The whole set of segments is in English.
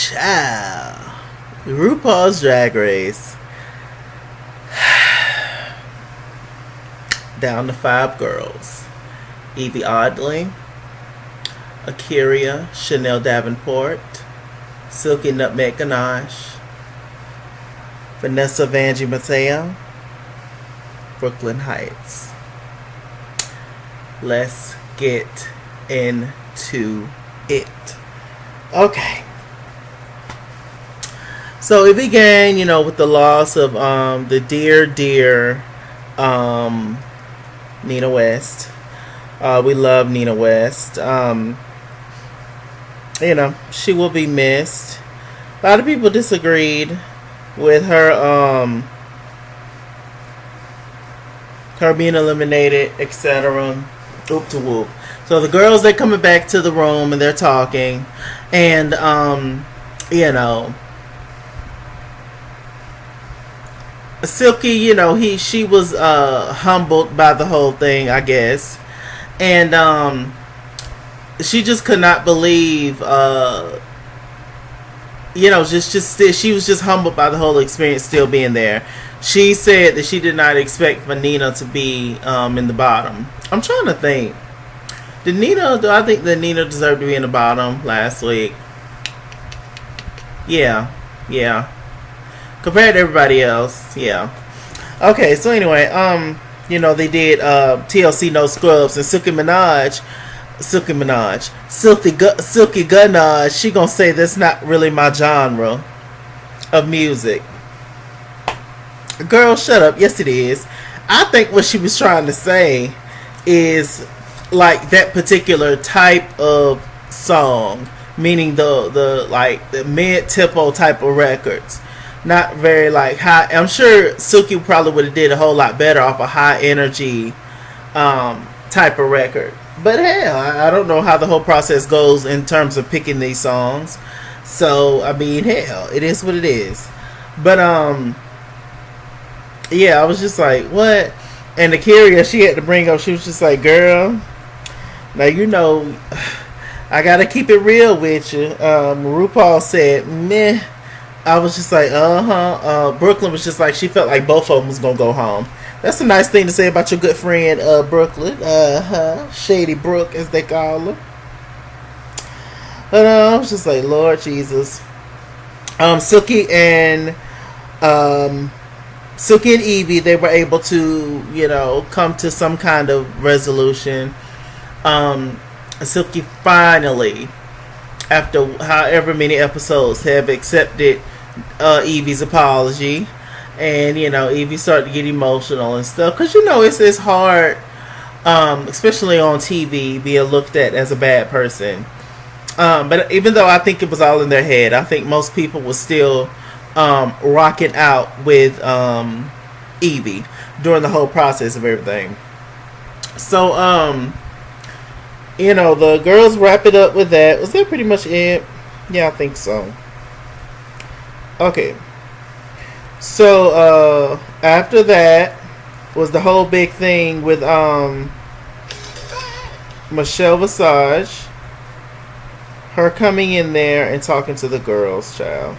Child. RuPaul's Drag Race. Down to 5 girls. Yvie Oddly, Akeria, Chanel Davenport, Silky Nutmeg Ganche, Vanessa Vanjie Mateo, Brooklyn Hytes. Let's get into it. Okay. So it began, with the loss of the dear Nina West. We love Nina West. She will be missed. A lot of people disagreed with her her being eliminated, etc. Oop to whoop. So the girls, they're coming back to the room and they're talking, and Silky, she was humbled by the whole thing, I guess, and she just could not believe, she was just humbled by the whole experience still being there. She said that she did not expect for Nina to be in the bottom. I'm trying to think. Do I think that Nina deserved to be in the bottom last week? Yeah. Compared to everybody else, yeah. Okay, so anyway, they did TLC No Scrubs, and Silky Ganache, she gonna say that's not really my genre of music. Girl, shut up. Yes, it is. I think what she was trying to say is like that particular type of song, meaning the mid-tempo type of records. Not very high. I'm sure Silky probably would have did a whole lot better off a high energy type of record. But hell, I don't know how the whole process goes in terms of picking these songs. So I mean, hell, it is what it is. But yeah, I was just like, what? And Akeria, she had to bring up. She was just like, girl, now I gotta keep it real with you. RuPaul said, meh. I was just like, Brooklyn was just like, she felt like both of them was gonna go home. That's a nice thing to say about your good friend, Brooklyn. Shady Brooke, as they call her. But I was just like, Lord Jesus. Silky and Yvie, they were able to, come to some kind of resolution. Silky finally, after however many episodes, have accepted Yvie's apology, and Yvie started to get emotional and stuff, because it's hard, especially on TV, being looked at as a bad person. But even though I think it was all in their head, I think most people were still rocking out with Yvie during the whole process of everything. So the girls wrap it up with that. Was that pretty much it? Yeah, I think so. Okay. So after that was the whole big thing with Michelle Visage. Her coming in there and talking to the girls, child.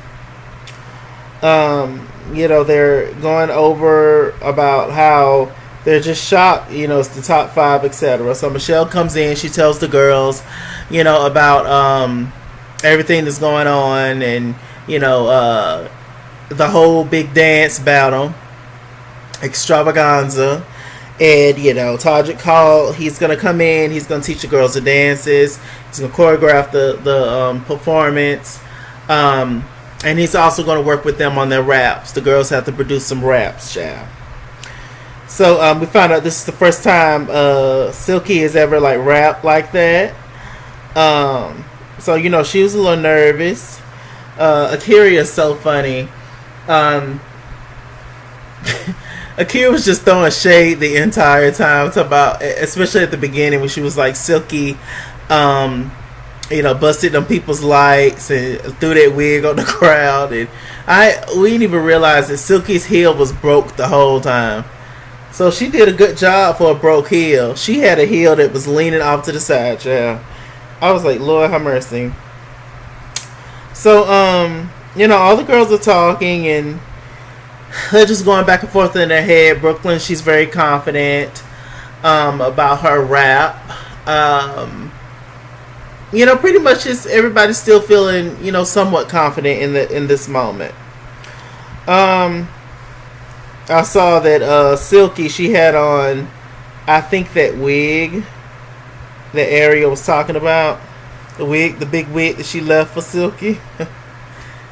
They're going over about how they're just shocked, it's the top 5, etc. So Michelle comes in, she tells the girls, about everything that's going on, and the whole big dance battle, extravaganza. And Todrick called. He's gonna come in. He's gonna teach the girls the dances. He's gonna choreograph the performance. And he's also gonna work with them on their raps. The girls have to produce some raps, child. So we found out this is the first time Silky has ever rapped like that. So she was a little nervous. Akeria is so funny. Akira was just throwing shade the entire time, especially at the beginning when she was like, Silky, busted them people's lights and threw that wig on the crowd, and we didn't even realize that Silky's heel was broke the whole time. So she did a good job for a broke heel. She had a heel that was leaning off to the side, child. I was like, Lord have mercy. So, all the girls are talking and they're just going back and forth in their head. Brooklyn, she's very confident about her rap. Pretty much just everybody's still feeling, somewhat confident in this moment. I saw that Silky, she had on, I think, that wig that Akeria was talking about. The big wig that she left for Silky.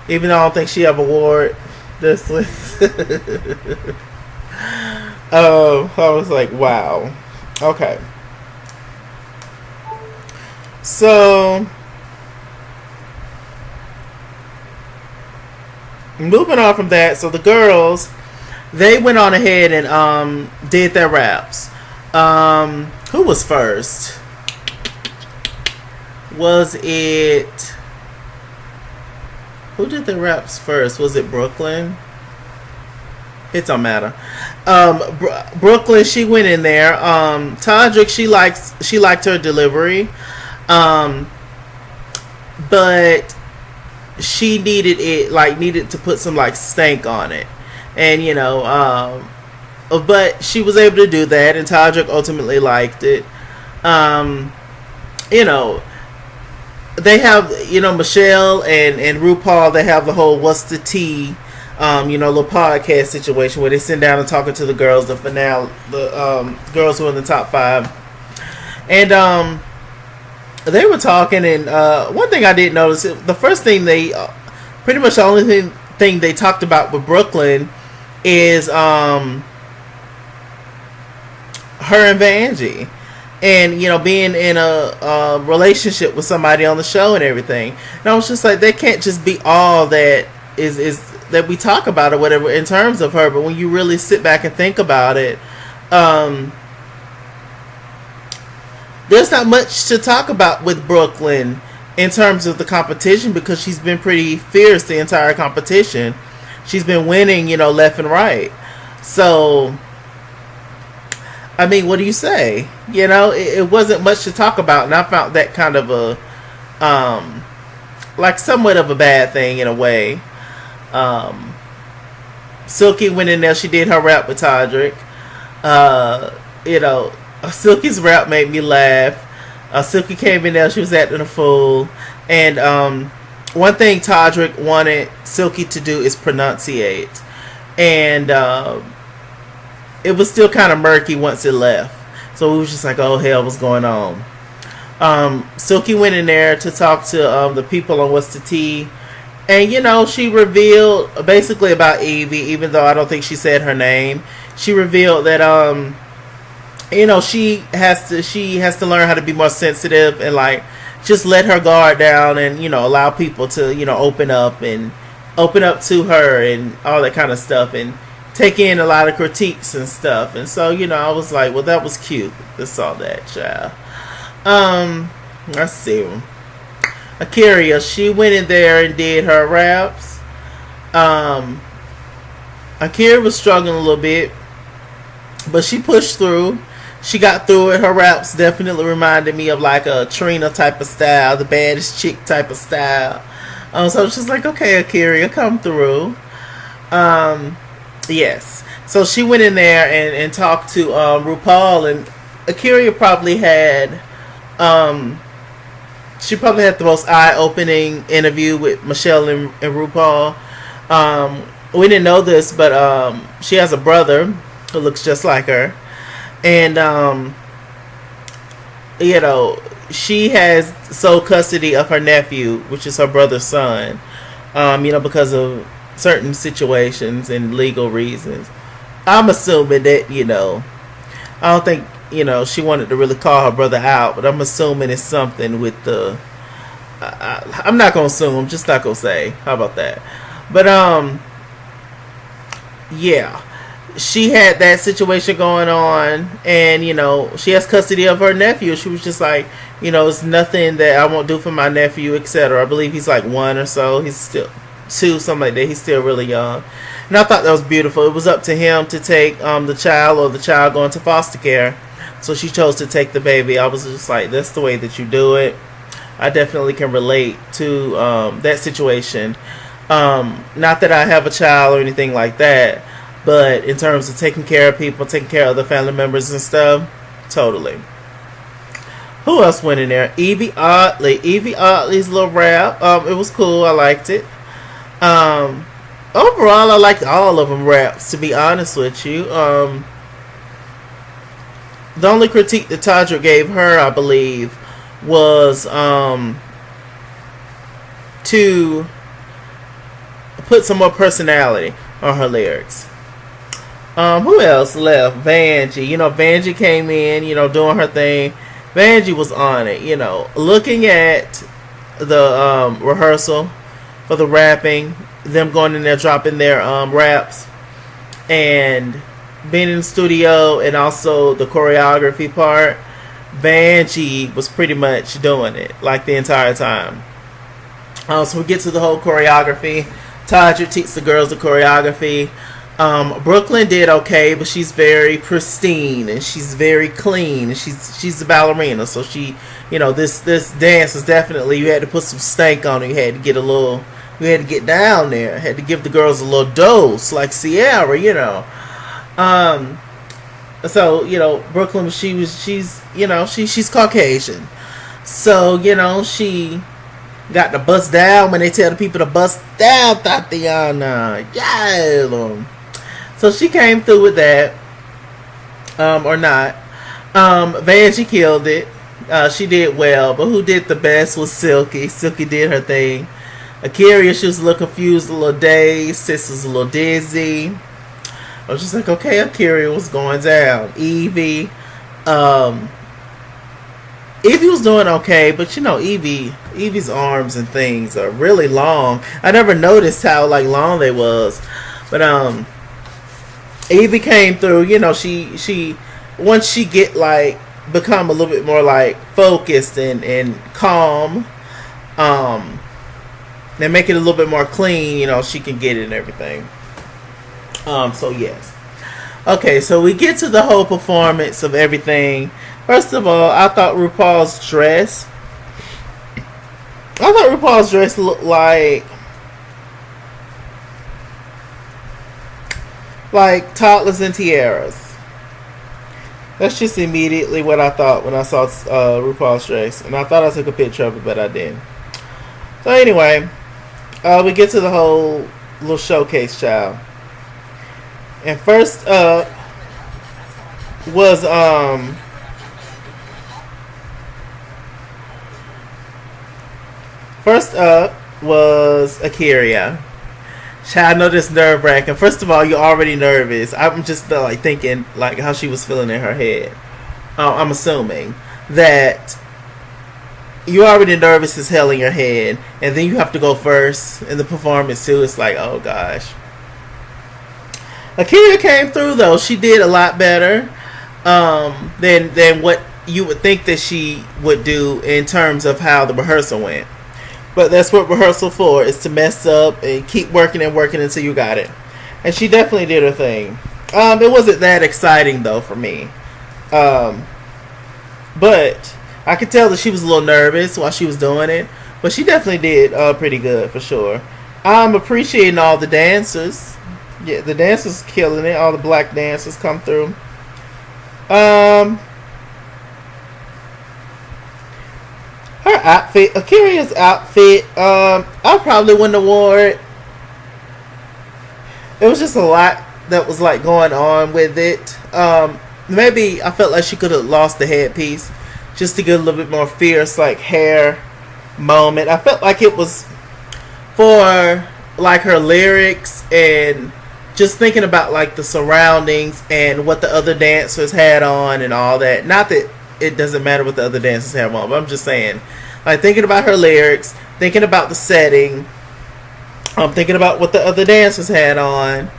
Even though I don't think she ever wore it. This was I was like, wow. Okay. So, moving on from that, so the girls, they went on ahead and did their raps. Who was first? Was it... Who did the raps first? Was it Brooklyn? It don't matter. Brooklyn, she went in there. Todrick, she liked her delivery, but she needed to put some stank on it, and but she was able to do that, and Todrick ultimately liked it. They have, Michelle and Rupaul, they have the whole what's the tea, little podcast situation where they sit down and talking to the girls, the finale, the girls who are in the top 5. And they were talking, and one thing I did notice, the first thing pretty much the only thing they talked about with Brooklyn is her and Vanjie. And, being in a relationship with somebody on the show and everything. And I was just like, that can't just be all that is that we talk about or whatever in terms of her. But when you really sit back and think about it, there's not much to talk about with Brooklyn in terms of the competition, because she's been pretty fierce the entire competition. She's been winning, left and right. So, I mean, what do you say? It wasn't much to talk about, and I found that kind of a, somewhat of a bad thing in a way. Silky went in there, she did her rap with Todrick. Silky's rap made me laugh. Silky came in there, she was acting a fool. And one thing Todrick wanted Silky to do is pronunciate. And it was still kind of murky once it left. So it was just like, oh hell, what's going on? Silky went in there to talk to the people on What's the Tea. And, she revealed basically about Yvie, even though I don't think she said her name. She revealed that, she has to learn how to be more sensitive and, just let her guard down and, allow people to, open up to her and all that kind of stuff. And take in a lot of critiques and stuff. And so, I was like, well, that was cute. I saw that, child. Let's see. Akeria, she went in there and did her raps. Akira was struggling a little bit, but she pushed through. She got through it. Her raps definitely reminded me of a Trina type of style, the baddest chick type of style. So I was just like, okay, Akeria, come through. Yes. So she went in there and talked to Rupaul, and Akeria probably had the most eye-opening interview with Michelle and Rupaul. We didn't know this, but she has a brother who looks just like her. And, she has sole custody of her nephew, which is her brother's son, because of certain situations and legal reasons. I'm assuming that, I don't think, she wanted to really call her brother out, but I'm assuming it's something with the... I'm not going to assume, I'm just not going to say. How about that? But, yeah. She had that situation going on, and, she has custody of her nephew. She was just like, it's nothing that I won't do for my nephew, etc. I believe he's 1 or so. He's still 2, something like that. He's still really young. And I thought that was beautiful. It was up to him to take the child, or the child going to foster care. So she chose to take the baby. I was just like, that's the way that you do it. I definitely can relate to that situation. Not that I have a child or anything like that, but in terms of taking care of people, taking care of other family members and stuff, totally. Who else went in there? Yvie Oddly. Yvie Oddly's little rap. It was cool. I liked it. Overall, I liked all of them raps, to be honest with you. The only critique that Todrick gave her, I believe, was to put some more personality on her lyrics. Who else left? Vanjie. Vanjie came in, doing her thing. Vanjie was on it, looking at the rehearsal for the rapping, them going in there dropping their raps, and being in the studio, and also the choreography part. Vanjie was pretty much doing it like the entire time. So we get to the whole choreography. Todrick teaches the girls the choreography. Brooklyn did okay, but she's very pristine and she's very clean. And she's a ballerina, so she, this dance is definitely, you had to put some stank on it. You had to get down there. Had to give the girls a little dose, like Sahara. So Brooklyn, she's Caucasian, so she got to bust down when they tell the people to bust down, Tatiana. Yeah. So she came through with that, or not. Vanjie killed it. She did well, but who did the best was Silky. Silky did her thing. Akeria, she was a little confused, a little dazed. Sis was a little dizzy. I was just like, okay, Akeria was going down. Yvie was doing okay, but Yvie's arms and things are really long. I never noticed how long they was, but Yvie came through. She once she get become a little bit more focused and calm, and make it a little bit more clean. She can get it and everything. So yes. Okay, so we get to the whole performance of everything. First of all, I thought RuPaul's dress looked like toddlers and tiaras. That's just immediately what I thought when I saw RuPaul's dress. And I thought I took a picture of it, but I didn't. So anyway, we get to the whole little showcase, child. And first up was Akeria. Child, I know this nerve wracking. First of all, you're already nervous. I'm just thinking how she was feeling in her head. I'm assuming that you're already nervous as hell in your head, and then you have to go first in the performance too. It's like, oh gosh. Akira came through though. She did a lot better than what you would think that she would do in terms of how the rehearsal went. But that's what rehearsal for, is to mess up and keep working and working until you got it. And she definitely did her thing. It wasn't that exciting though for me. But I could tell that she was a little nervous while she was doing it. But she definitely did pretty good for sure. I'm appreciating all the dancers. Yeah, the dancers killing it. All the black dancers come through. Her outfit, Akira's outfit, I probably wouldn't have worn it. It was just a lot that was going on with it. Maybe I felt like she could have lost the headpiece just to get a little bit more fierce hair moment. I felt like it was for her lyrics and just thinking about the surroundings and what the other dancers had on and all that. Not that it doesn't matter what the other dancers have on, but I'm just saying, thinking about her lyrics, thinking about the setting, thinking about what the other dancers had on.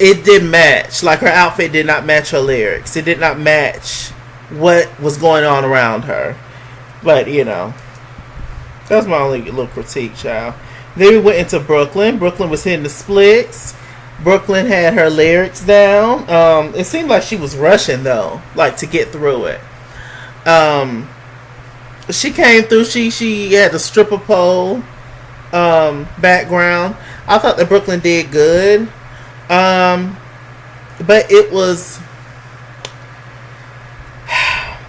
It didn't match. Her outfit did not match her lyrics. It did not match what was going on around her. But that's my only little critique, child. Then we went into Brooklyn. Brooklyn was hitting the splits. Brooklyn had her lyrics down. It seemed like she was rushing though, to get through it. she came through. She had the stripper pole background. I thought that Brooklyn did good. But it was,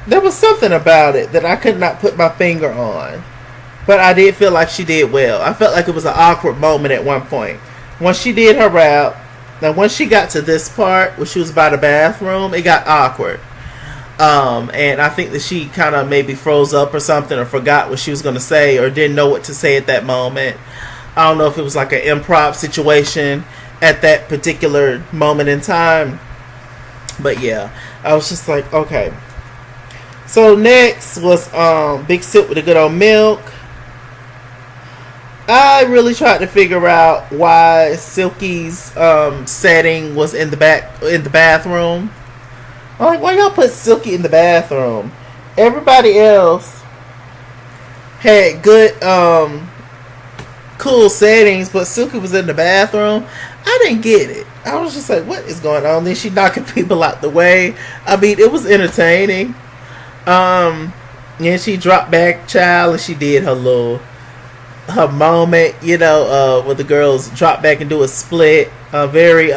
there was something about it that I could not put my finger on. But I did feel like she did well. I felt like it was an awkward moment at one point. Once she did her rap, now once she got to this part where she was by the bathroom, it got awkward. And I think that she kind of maybe froze up or something, or forgot what she was going to say, or didn't know what to say at that moment. I don't know if it was like an improv situation at that particular moment in time. But yeah, I was just like, okay. So next was Big Sip with a Good Old Milk. I really tried to figure out why Silky's setting was in the bathroom. I'm like, why y'all put Silky in the bathroom? Everybody else had good cool settings, but Silky was in the bathroom. I didn't get it. I was just like, what is going on? Then she knocking people out the way. I mean, it was entertaining. And she dropped back, child, and she did her moment, you know, where the girls drop back and do a split. Very,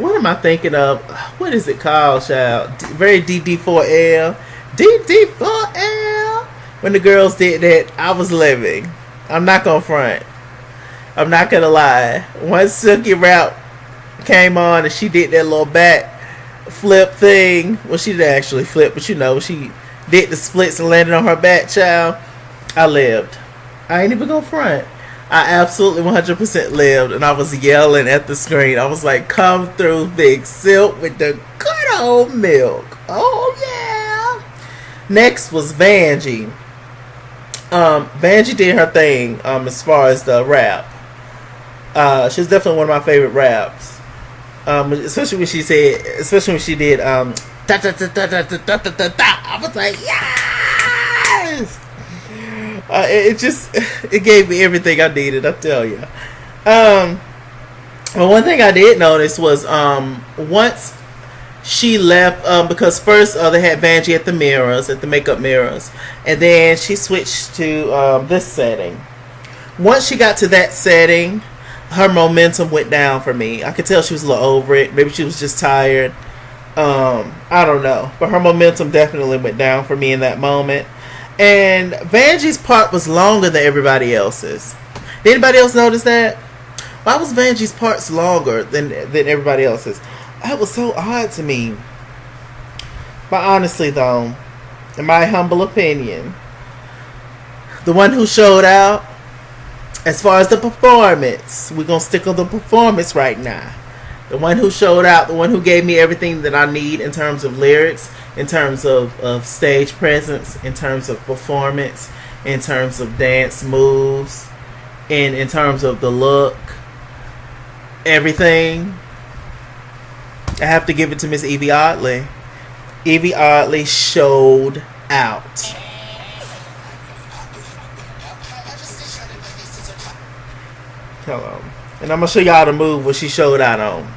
what am I thinking of? What is it called, child? Very DD4L. DD4L. When the girls did that, I was living. I'm not gonna front. I'm not gonna lie. Once Silky Rap came on and she did that little back flip thing. Well, she didn't actually flip, but you know, she did the splits and landed on her back, child. I lived. I ain't even gonna front. I absolutely 100% lived, and I was yelling at the screen. I was like, come through, Big Silk with the good old milk. Oh, yeah. Next was Vanjie. Vanjie did her thing as far as the rap. She was definitely one of my favorite raps. Especially when she did I was like, yes! It gave me everything I needed, I tell you. But one thing I did notice was once she left, because first they had Vanjie at the makeup mirrors, and then she switched to this setting. Once she got to that setting, her momentum went down for me. I could tell she was a little over it. Maybe she was just tired. I don't know, but her momentum definitely went down for me in that moment. And Vanjie's part was longer than everybody else's. Did anybody else notice that? Why was Vanjie's parts longer than everybody else's? That was so odd to me. But honestly, though, in my humble opinion, the one who showed out, as far as the performance, we're going to stick on the performance right now. The one who showed out, the one who gave me everything that I need in terms of lyrics, in terms of stage presence, in terms of performance, in terms of dance moves, and in terms of the look, everything. I have to give it to Miss Yvie Oddly. Yvie Oddly showed out. Hello. And I'm going to show y'all the move what she showed out on.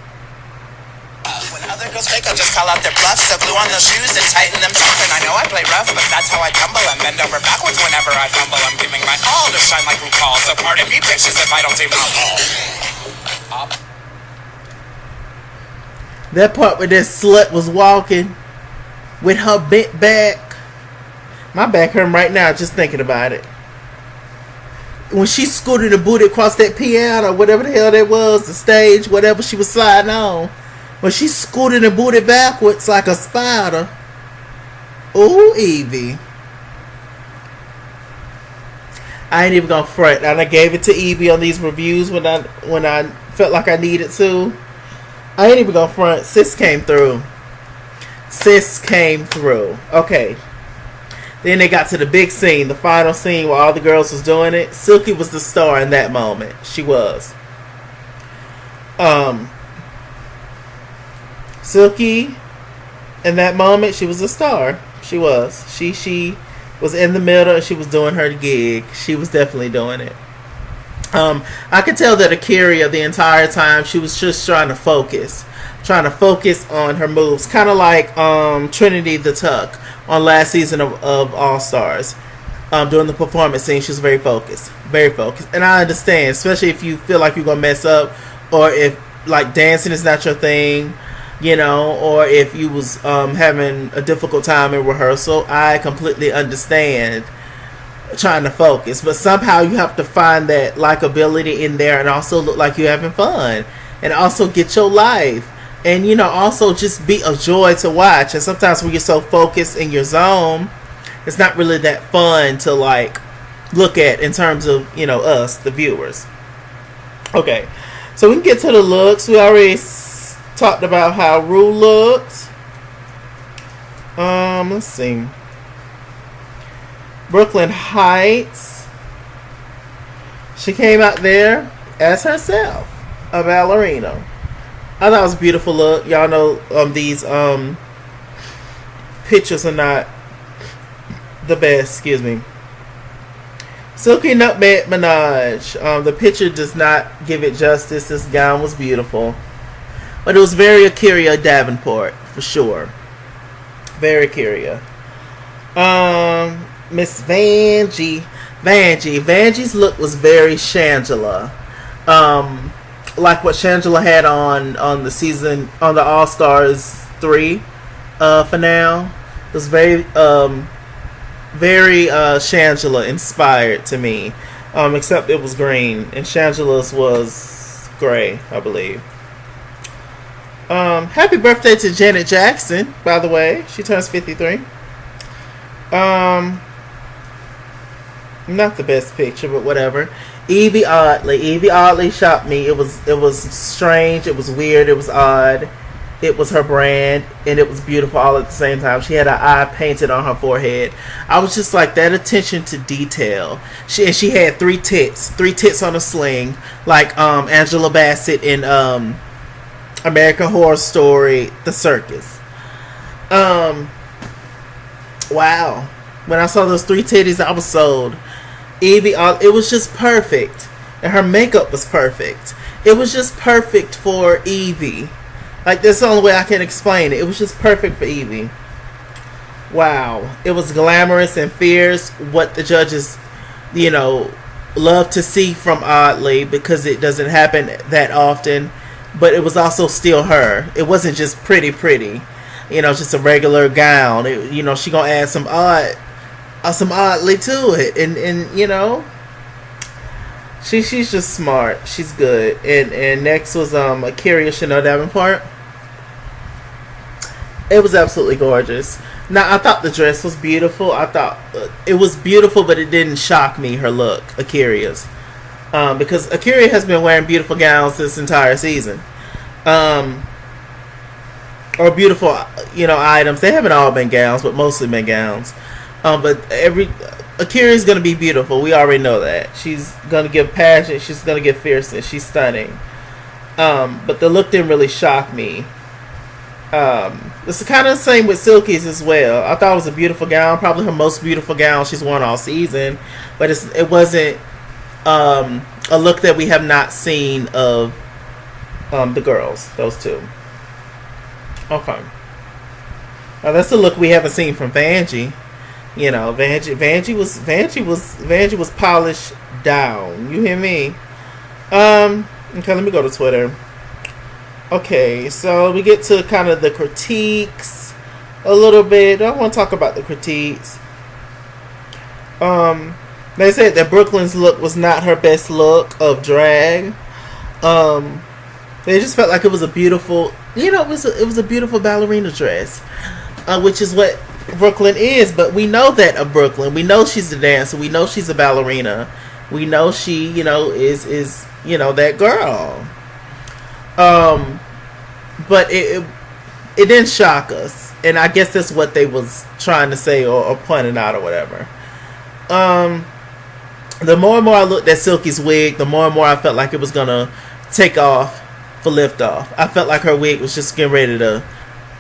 Fake, I just call out their bluffs, so glue on those shoes and tighten them up. And I know I play rough, but that's how I tumble and bend over backwards whenever I fumble. I'm giving my all to shine like Rupaul, so pardon me, bitches, if I don't do my all. That part where that slut was walking with her bent back. My back hurting right now just thinking about it. When she scooted the booty across that piano, whatever the hell that was, the stage, whatever she was sliding on. When she scooted the booty backwards like a spider. Ooh, Yvie. I ain't even gonna front. And I gave it to Yvie on these reviews when I felt like I needed to. I ain't even gonna front. Sis came through. Okay. Then they got to the big scene, the final scene where all the girls was doing it. Silky was the star in that moment. She was. Silky, in that moment, she was a star. She was. She was in the middle and she was doing her gig. She was definitely doing it. I could tell that Akeria the entire time she was just trying to focus trying to focus on her moves, kind of like Trinity the Tuck on last season of All Stars. During the performance scene, she was very focused, and I understand, especially if you feel like you're gonna mess up, or if like dancing is not your thing, you know, or if you was having a difficult time in rehearsal. I completely understand trying to focus, but somehow you have to find that likability in there, and also look like you're having fun, and also get your life, and you know, also just be a joy to watch. And sometimes when you're so focused in your zone, it's not really that fun to like look at in terms of, you know, us, the viewers. Okay, so we can get to the looks. We already talked about how Rue looked. Let's see. Brooklyn Hytes. She came out there as herself, a ballerina. I thought it was a beautiful look. Y'all know these pictures are not the best. Excuse me. Silky Nutmeg Menage. The picture does not give it justice. This gown was beautiful, but it was very Akeria Davenport for sure. Very Akeria. Miss Vanjie. Vanjie's look was very Shangela. Like what Shangela had on the season, on the All Stars 3 finale. It was very Shangela inspired to me. Except it was green, and Shangela's was gray, I believe. Happy birthday to Janet Jackson, by the way. She turns 53. Not the best picture, but whatever. Yvie Oddly shocked me. It was strange, it was weird, it was odd. It was her brand, and it was beautiful all at the same time. She had an eye painted on her forehead. I was just like, that attention to detail. She had three tits on a sling, like Angela Bassett in American Horror Story, The Circus. Wow. When I saw those 3 titties, I was sold. Yvie, it was just perfect. And her makeup was perfect. It was just perfect for Yvie. Like, that's the only way I can explain it. It was just perfect for Yvie. Wow. It was glamorous and fierce. What the judges, you know, love to see from Oddly, because it doesn't happen that often. But it was also still her. It wasn't just pretty. You know, just a regular gown. You know, she gonna add some Oddly to it, and you know, she's just smart. She's good. And next was Akeria Chanel Davenport. It was absolutely gorgeous. Now, I thought the dress was beautiful. I thought it was beautiful, but it didn't shock me, her look, Akeria's, because Akeria has been wearing beautiful gowns this entire season. Or beautiful, you know, items. They haven't all been gowns, but mostly been gowns. But Akira is going to be beautiful. We already know that. She's going to give passion. She's going to give fierceness. She's stunning. But the look didn't really shock me. It's kind of the same with Silky's as well. I thought it was a beautiful gown. Probably her most beautiful gown she's worn all season. But it wasn't a look that we have not seen of the girls. Those two. Okay. Now that's the look we haven't seen from Vanjie. You know, Vanjie was polished down. You hear me? Okay, let me go to Twitter. Okay, so we get to kind of the critiques a little bit. I want to talk about the critiques. They said that Brooklyn's look was not her best look of drag. They just felt like it was a beautiful, you know, it was a beautiful ballerina dress, which is what Brooklyn is. But we know that of Brooklyn. We know she's a dancer. We know she's a ballerina. We know she, you know, is you know, that girl. But it didn't shock us, and I guess that's what they was trying to say or pointing out or whatever. The more and more I looked at Silky's wig, the more and more I felt like it was gonna take off for liftoff. I felt like her wig was just getting ready to.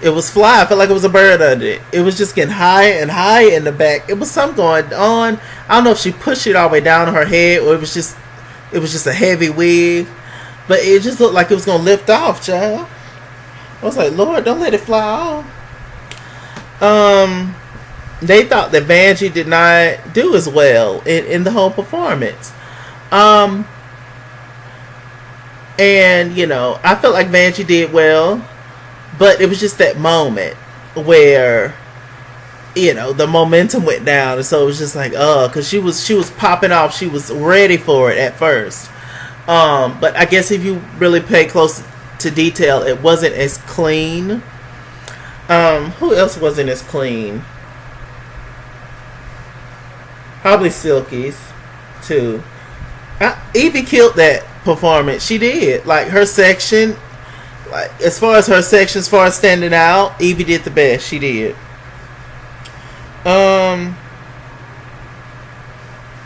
It was fly. I felt like it was a bird under it. It was just getting higher and higher in the back. It was something going on. I don't know if she pushed it all the way down on her head, or it was just a heavy wig. But it just looked like it was gonna lift off, child. I was like, Lord, don't let it fly off. They thought that Vanjie did not do as well in the whole performance. And, you know, I felt like Vanjie did well, but it was just that moment where, you know, the momentum went down, and so it was just like, because she was popping off. She was ready for it at first. But I guess if you really pay close to detail, it wasn't as clean. Who else wasn't as clean? Probably Silky's too. Yvie killed that performance. She did. Like her section, like as far as standing out, Yvie did the best. She did.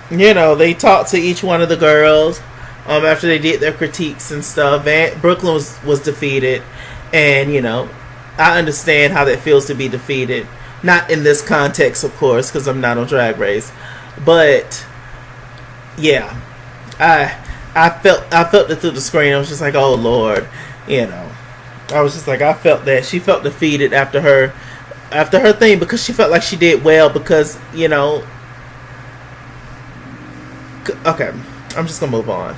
You know, they talked to each one of the girls after they did their critiques and stuff. Brooklyn was defeated, and you know, I understand how that feels to be defeated. Not in this context, of course, because I'm not on Drag Race, but yeah, I felt it through the screen. I was just like, oh Lord, you know, I was just like, I felt that she felt defeated after her thing, because she felt like she did well, because, you know, okay, I'm just gonna move on.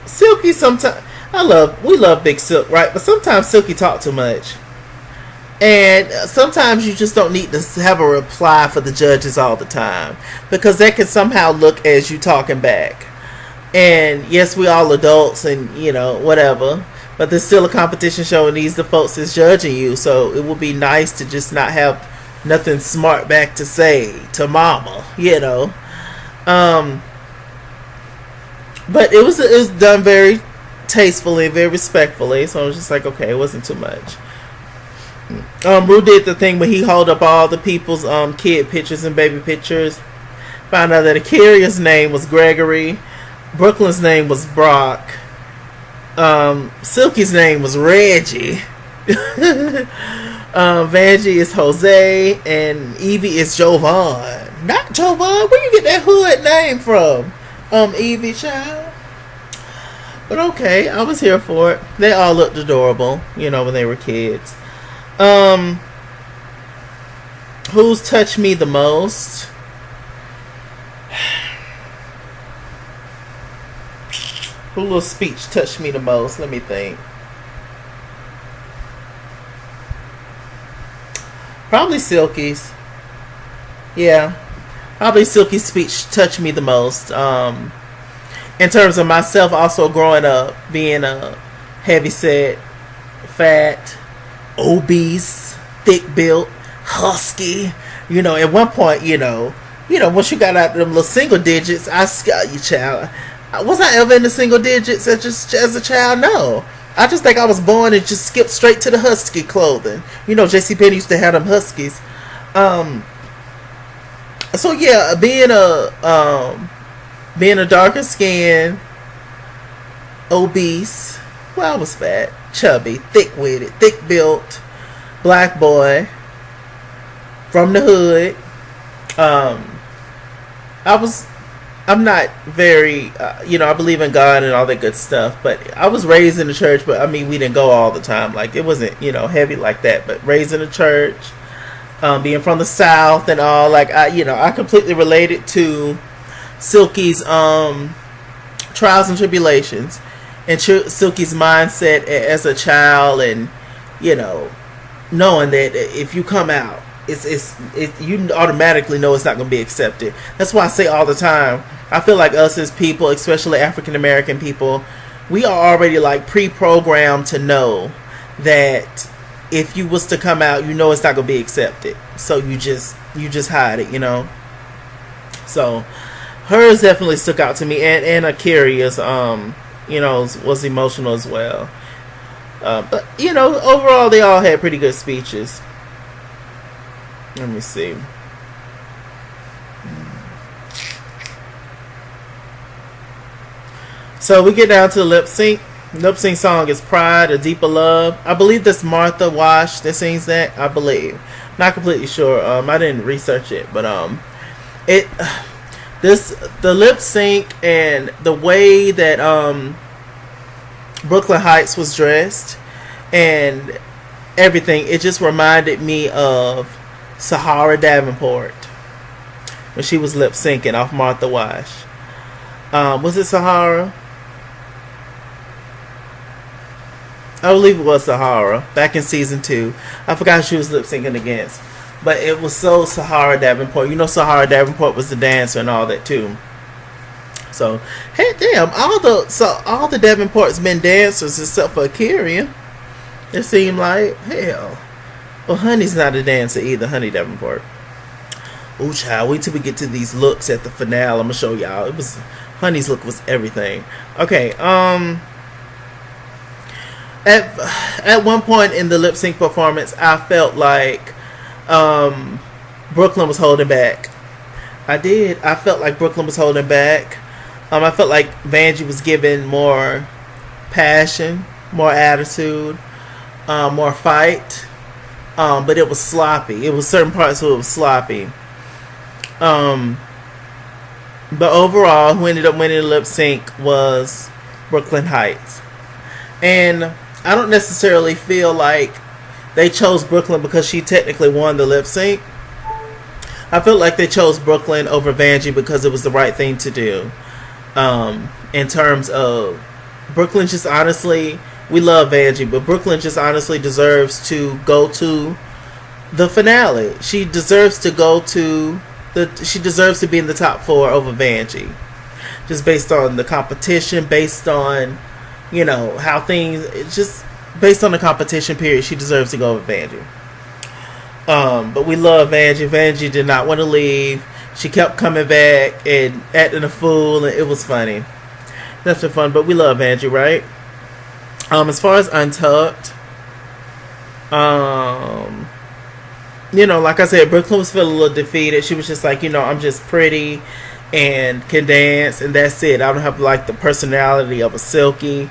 Silky, sometimes we love Big Silk, right? But sometimes Silky talk too much, and sometimes you just don't need to have a reply for the judges all the time, because that can somehow look as you talking back. And yes, we all adults, and you know, whatever, but there's still a competition show, and these the folks that's judging you, so it would be nice to just not have nothing smart back to say to mama, you know. But it was done very tastefully, very respectfully, so I was just like, okay, it wasn't too much. Rue did the thing where he held up all the people's kid pictures and baby pictures. Found out that Akira's name was Gregory, Brooklyn's name was Brock, Silky's name was Reggie, Vanjie is Jose, and Yvie is Jovan. Not Jovan. Where you get that hood name from? Yvie, child. But okay, I was here for it. They all looked adorable, you know, when they were kids. Who's touched me the most? Who little speech touched me the most? Let me think. Probably Silky's. Yeah. Probably Silky's speech touched me the most. In terms of myself also growing up, being a heavyset, fat, obese, thick-built, husky. You know, at one point, you know, once you got out them little single digits, I scared you, child. Was I ever in the single digits as a child? No. I just think I was born and just skipped straight to the husky clothing. You know, JCPenney used to have them huskies. So yeah, being a darker skinned, obese, well, I was fat, chubby, thick-witted, thick-built, black boy from the hood. I'm not very, I believe in God and all that good stuff, but I was raised in the church, but I mean, we didn't go all the time. Like, it wasn't, heavy like that, but raised in the church, being from the South and all, like, I completely related to Silky's, trials and tribulations, and Silky's mindset as a child, and, knowing that if you come out, you automatically know it's not going to be accepted. That's why I say all the time, I feel like us as people, especially African American people, we are already like pre-programmed to know that if you was to come out, it's not going to be accepted. So you just hide it, So hers definitely stuck out to me, and Akeria's was emotional as well. But overall they all had pretty good speeches. Let me see. So we get down to the lip sync. Lip sync song is Pride, A Deeper Love. I believe that's Martha Wash that sings that. I believe. Not completely sure. I didn't research it, but the lip sync and the way that Brooklyn Hytes was dressed and everything. It just reminded me of Sahara Davenport when she was lip syncing off Martha Wash. Was it Sahara? I believe it was Sahara back in season 2. I forgot who she was lip syncing against, but it was so Sahara Davenport. You know, Sahara Davenport was the dancer and all that too. So, hey, damn, all the Davenports been dancers except for Akeria. It seemed like, hell. Well, Honey's not a dancer either, Honey Davenport. Ooh, child, wait till we get to these looks at the finale. I'm gonna show y'all. Honey's look was everything. Okay, at one point in the lip sync performance, I felt like Brooklyn was holding back. I did. I felt like Brooklyn was holding back. I felt like Vanjie was giving more passion, more attitude, more fight. But it was sloppy. It was certain parts where it was sloppy. But overall, who ended up winning the lip sync was Brooklyn Hytes. And I don't necessarily feel like they chose Brooklyn because she technically won the lip sync. I feel like they chose Brooklyn over Vanjie because it was the right thing to do. In terms of Brooklyn, just honestly, we love Vanjie, but Brooklyn just honestly deserves to go to the finale. She deserves to she deserves to be in the top 4 over Vanjie. Just based on the competition, based on, you know, how things, it's just based on the competition period, she deserves to go with Vanjie. But we love Vanjie. Vanjie did not want to leave. She kept coming back and acting a fool, and it was funny. That's the fun, but we love Vanjie, right? As far as Untucked, you know, like I said, Brooklyn was feeling a little defeated. She was just like, you know, I'm just pretty and can dance, and that's it. I don't have like the personality of a Silky.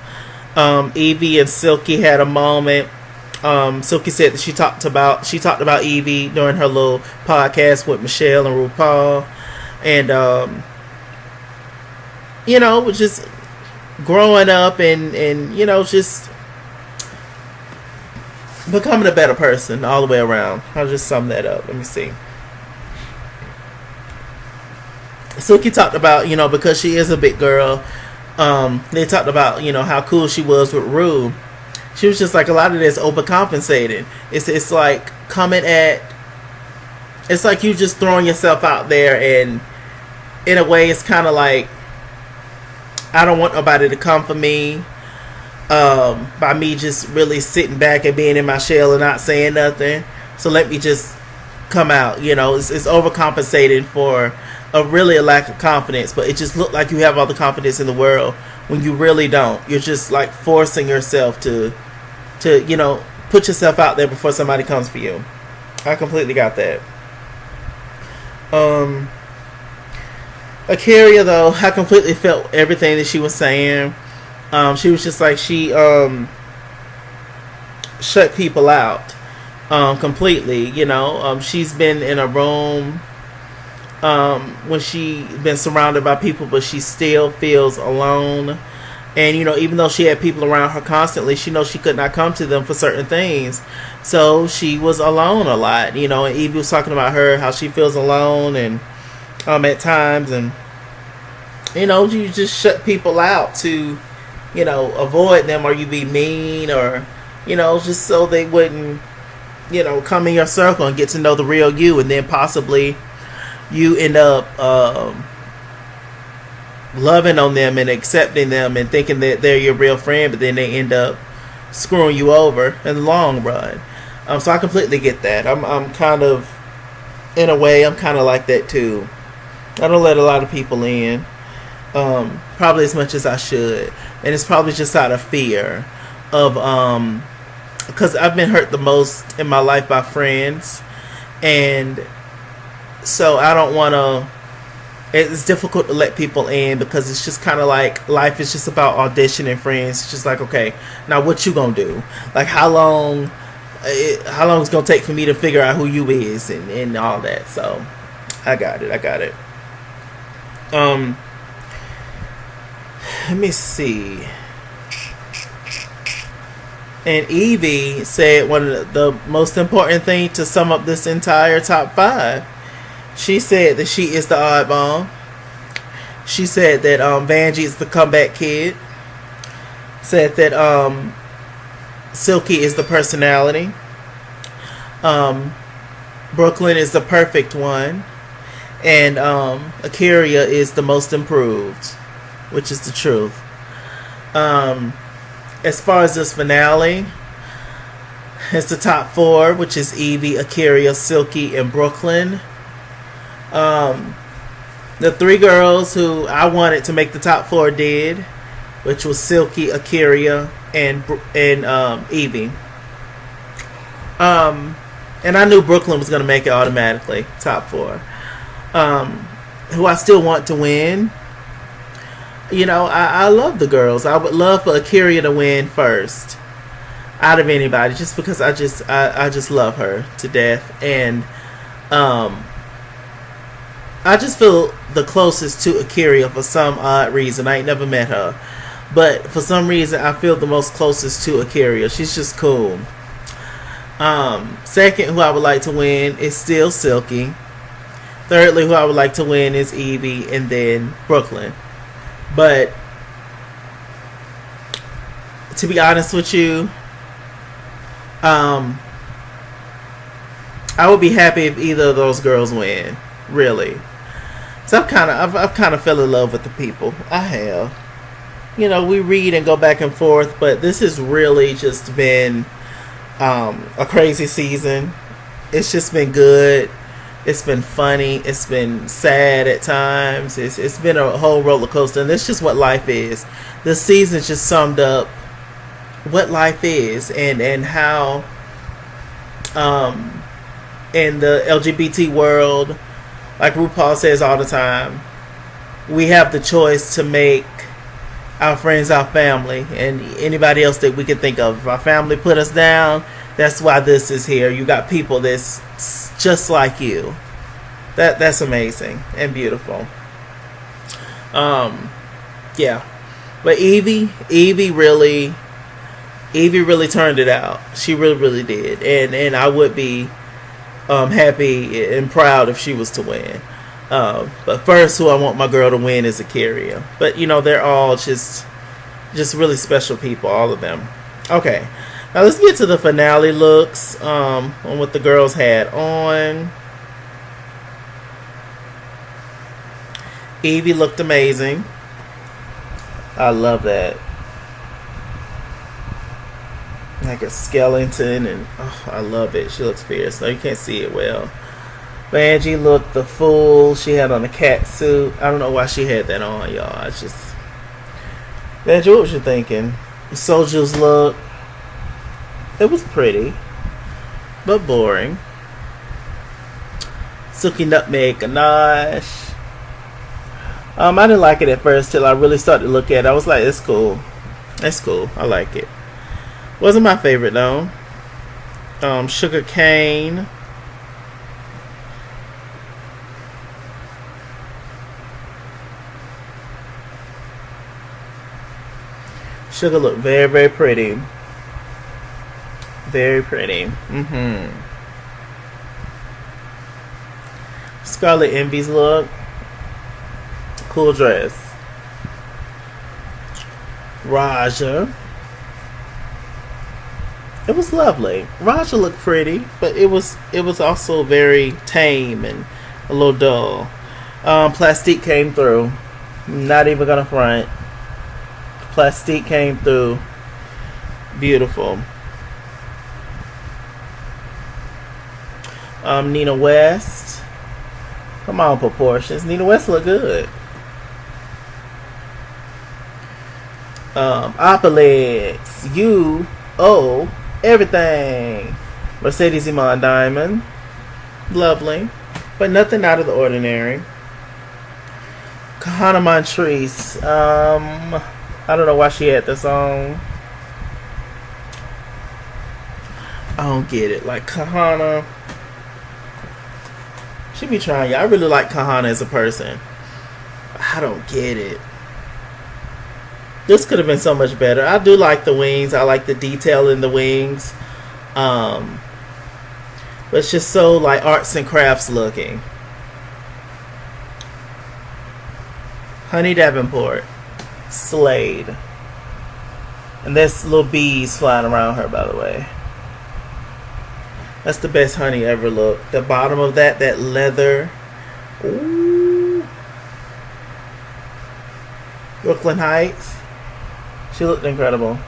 Yvie and Silky had a moment. Silky said that she talked about Yvie during her little podcast with Michelle and Rupaul, and you know, was just growing up and you know, just becoming a better person all the way around. I'll just sum that up. Let me see. Silky talked about, you know, because she is a big girl, they talked about, you know, how cool she was with Rue. She was just like, a lot of this overcompensating. It's like it's like you just throwing yourself out there, and in a way it's kind of like, I don't want nobody to come for me, by me just really sitting back and being in my shell and not saying nothing. So let me just come out. You know, it's overcompensating for a lack of confidence, but it just looked like you have all the confidence in the world when you really don't. You're just like forcing yourself to you know, put yourself out there before somebody comes for you. I completely got that. Akeria, though, I completely felt everything that she was saying. She was just like, she shut people out completely. You know, she's been in a room when she's been surrounded by people, but she still feels alone. And, you know, even though she had people around her constantly, she knows she could not come to them for certain things. So she was alone a lot, you know, and Yvie was talking about how she feels alone and at times. And, you know, you just shut people out to, you know, avoid them, or you be mean, or, you know, just so they wouldn't, you know, come in your circle and get to know the real you. And then possibly you end up loving on them and accepting them and thinking that they're your real friend, but then they end up screwing you over in the long run. So I completely get that. I'm kind of, in a way, I'm kind of like that too. I don't let a lot of people in, probably as much as I should, and it's probably just out of fear of because I've been hurt the most in my life by friends, and so I don't want to. It's difficult to let people in because it's just kind of like life is just about auditioning friends. It's just like, okay, now what you gonna do? Like how long it's gonna take for me to figure out who you is and all that. So I got it. Let me see. And Yvie said one of the most important thing to sum up this entire top 5. She said that she is the oddball. She said that Vanjie is the comeback kid. Said that Silky is the personality. Brooklyn is the perfect one. And Akeria is the most improved, which is the truth. As far as this finale, it's the top 4, which is Yvie, Akeria, Silky, and Brooklyn. The 3 girls who I wanted to make the top 4 did, which was Silky, Akeria, and Yvie. And I knew Brooklyn was going to make it automatically, top 4. Who I still want to win. You know, I love the girls. I would love for Akeria to win first out of anybody, just because I just love her to death. And I just feel the closest to Akeria for some odd reason. I ain't never met her, but for some reason I feel the most closest to Akeria. She's just cool. Second, who I would like to win is still Silky. Thirdly, who I would like to win is Yvie, and then Brooklyn. But to be honest with you, I would be happy if either of those girls win. Really, so I've kind of fell in love with the people. I have. You know, we read and go back and forth, but this has really just been a crazy season. It's just been good. It's been funny. It's been sad at times. It's been a whole roller coaster, and that's just what life is. This season just summed up what life is, and how in the LGBT world, like Rupaul says all the time, we have the choice to make our friends our family, and anybody else that we can think of. If our family put us down, that's why this is here. You got people that's just like you. That's amazing and beautiful. Yeah. But Yvie really turned it out. She really did. And I would be happy and proud if she was to win. But first, who I want my girl to win is Akeria. But you know, they're all just really special people, all of them. Okay. Now let's get to the finale looks on what the girls had on. Yvie looked amazing. I love that. Like a skeleton, and I love it. She looks fierce. No, you can't see it well. Vanjie looked the fool. She had on a cat suit. I don't know why she had that on, y'all. It's just... Vanjie, what was you thinking? Soju's look. It was pretty, but boring. Silky Nutmeg Ganache. I didn't like it at first till I really started to look at it. I was like, it's cool. It's cool. I like it. Wasn't my favorite though. Sugar Cane. Sugar looked very, very pretty. Very pretty. Scarlet Envy's look. Cool dress. Raja. It was lovely. Raja looked pretty, but it was also very tame and a little dull. Plastique came through. Not even gonna front. Plastique came through. Beautiful. Nina West. Come on, proportions. Nina West look good. Opalex. You owe everything. Mercedes Iman Diamond. Lovely. But nothing out of the ordinary. Kahana Montrese. I don't know why she had this on. I don't get it. Like Kahana. She be trying. I really like Kahana as a person. I don't get it. This could have been so much better. I do like the wings. I like the detail in the wings. But it's just so like arts and crafts looking. Honey Davenport. Slade. And there's little bees flying around her, by the way. That's the best honey ever looked. The bottom of that leather. Ooh. Brooklyn Heights. She looked incredible.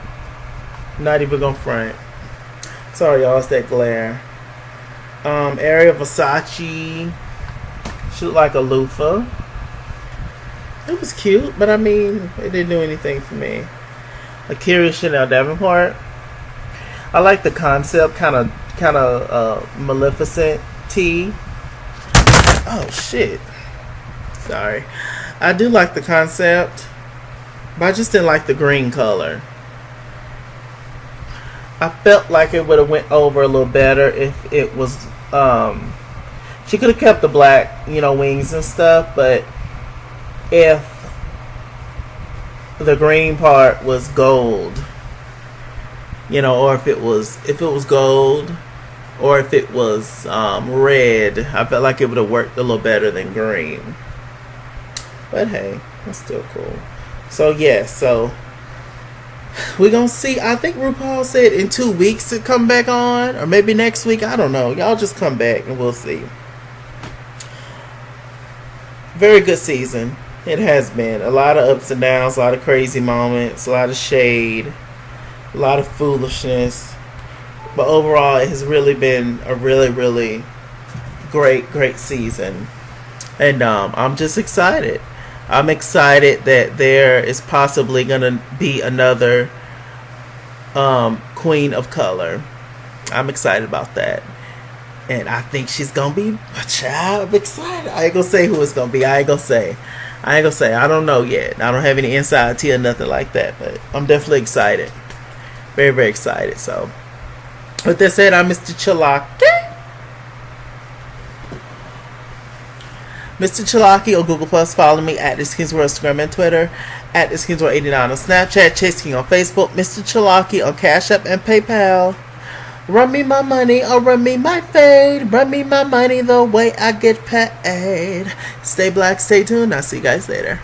Not even gonna front. Sorry, y'all, it's that glare. Area Versace. She looked like a loofah. It was cute, but I mean, it didn't do anything for me. Akira Chanel Davenport. I like the concept, kind of Maleficent tea. Oh shit! Sorry. I do like the concept, but I just didn't like the green color. I felt like it would have went over a little better if it was. She could have kept the black, wings and stuff, but if the green part was gold, or if it was gold, or if it was red, I felt like it would have worked a little better than green. But hey, that's still cool. So so we're gonna see. I think RuPaul said in 2 weeks to come back on, or maybe next week. I don't know. Y'all just come back and we'll see. Very good season. It has been a lot of ups and downs, a lot of crazy moments, a lot of shade, a lot of foolishness. But overall, it has really been a really, really great season. And I'm just excited. I'm excited that there is possibly going to be another Queen of Color. I'm excited about that. And I think she's going to be a child. I'm excited. I ain't going to say who it's going to be. I ain't going to say. I don't know yet. I don't have any inside tea or nothing like that. But I'm definitely excited. Very, very excited. So, with that said, I'm Mr. Chalaki. Mr. Chalaki on Google Plus. Follow me at This King's World Instagram and Twitter. At This King's World 89 on Snapchat. Chase King on Facebook. Mr. Chalaki on Cash App and PayPal. Run me my money or run me my fade. Run me my money the way I get paid. Stay black, stay tuned. I'll see you guys later.